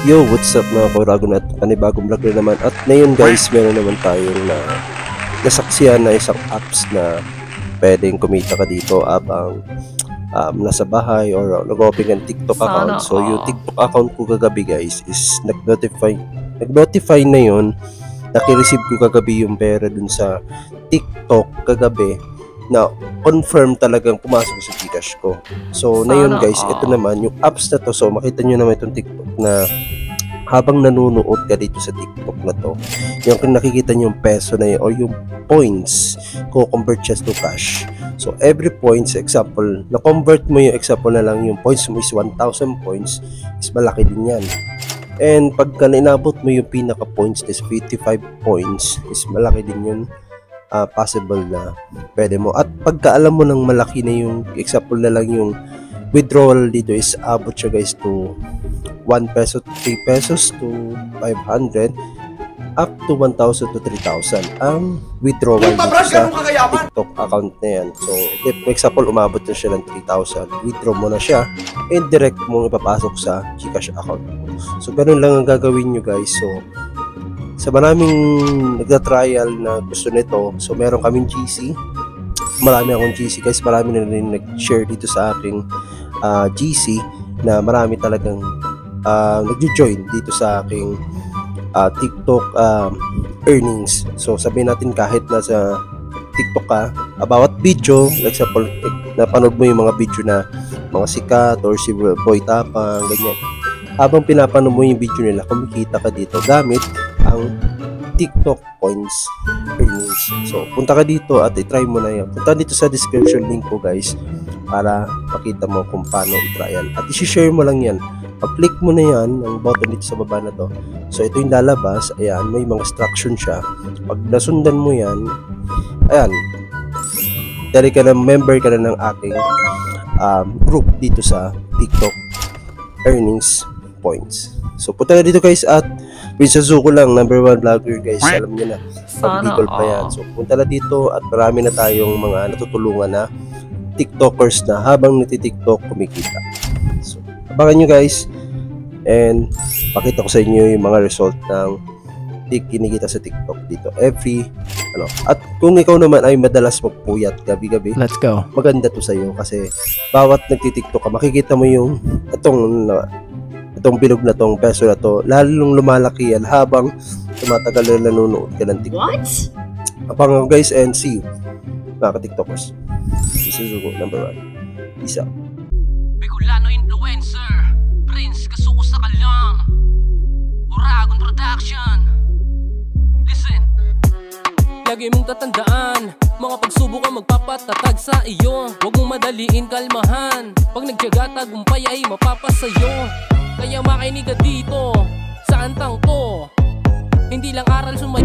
Yo, what's up mga Koragon at panibagong vlog na naman. At ngayon guys, meron naman tayong nasaksihan na isang apps na pwedeng kumita ka dito habang nasa bahay or nag-open ng TikTok account. So yung TikTok account ko kagabi guys is nag-notify na yun. Naki-receive ko kagabi yung pera dun sa TikTok kagabi na confirm talagang pumasok sa Gcash ko. So na yun guys, ito naman yung apps na to. So makita nyo naman itong TikTok na habang nanonood ka dito sa TikTok na to, yung nakikita nyo yung peso na yun or yung points ko convert just to cash. So every points, example, na-convert mo yung example na lang yung points mo is 1,000 points, is malaki din yan. And pagka nainabot mo yung pinaka points is 55 points, is malaki din yun. Possible na pwede mo. At pagka alam mo ng malaki na yung example na lang yung withdrawal dito is abot siya guys to 1 peso to 3 pesos to 500 up to 1,000 to 3,000 ang withdrawal dito sa TikTok account na yan. So if example umabot na siya ng 3,000, withdraw mo na siya and direct mo ipapasok sa Gcash account. So ganun lang ang gagawin nyo guys. So sa maraming nagda-trial na gusto nito, so meron kaming GC. Marami akong GC guys, marami na rin nag-share dito sa aking GC na marami talagang nag-join dito sa aking TikTok earnings. So sabihin natin kahit nasa TikTok ka, bawat video, like example, napanood mo yung mga video na mga sikat or si Boy Tapang, ganyan. Habang pinapanood mo yung video nila, kumikita ka dito gamit ang TikTok points earnings. So punta ka dito at i-try mo na yan. Punta dito sa description link ko guys para makita mo kung paano i-trial. At i-share mo lang yan. Pag-click mo na yan, ang button dito sa baba na to. So ito yung lalabas. Ayan, may mga instruction siya. Pag nasundan mo yan, ayan, dali ka na, member ka na ng aking group dito sa TikTok earnings points. So punta na dito guys at Winsazuko lang, #1 vlogger guys, alam niyo na, pag-Bicol pa yan. So punta na dito at marami na tayong mga natutulungan na TikTokers na habang nati-TikTok kumikita. So abangan nyo guys and pakita ko sa inyo yung mga result ng kinikita sa TikTok dito every at kung ikaw naman ay madalas magpuyat gabi-gabi, let's go, maganda to sa iyo kasi bawat nagti-TikTok ka makikita mo yung itong bilog na tong peso na to, lalong lumalaki yan habang tumatagal na nanonood ka ng TikTok. What? Abangan guys and see you mga ka-TikTokers. Winsazuko #1. Peace out. Bicolano influencer, Prince kasuko sa kalang, Uragon Production. Listen. Lagi mong tatandaan, mga pagsubok ang magpapatatag sa iyo. Huwag mong madaliin, kalmahan. Pag nagtiyaga, tagumpay ay mapapasayo. Kaya makinig ka dito sa antang ko, hindi lang aral sumay.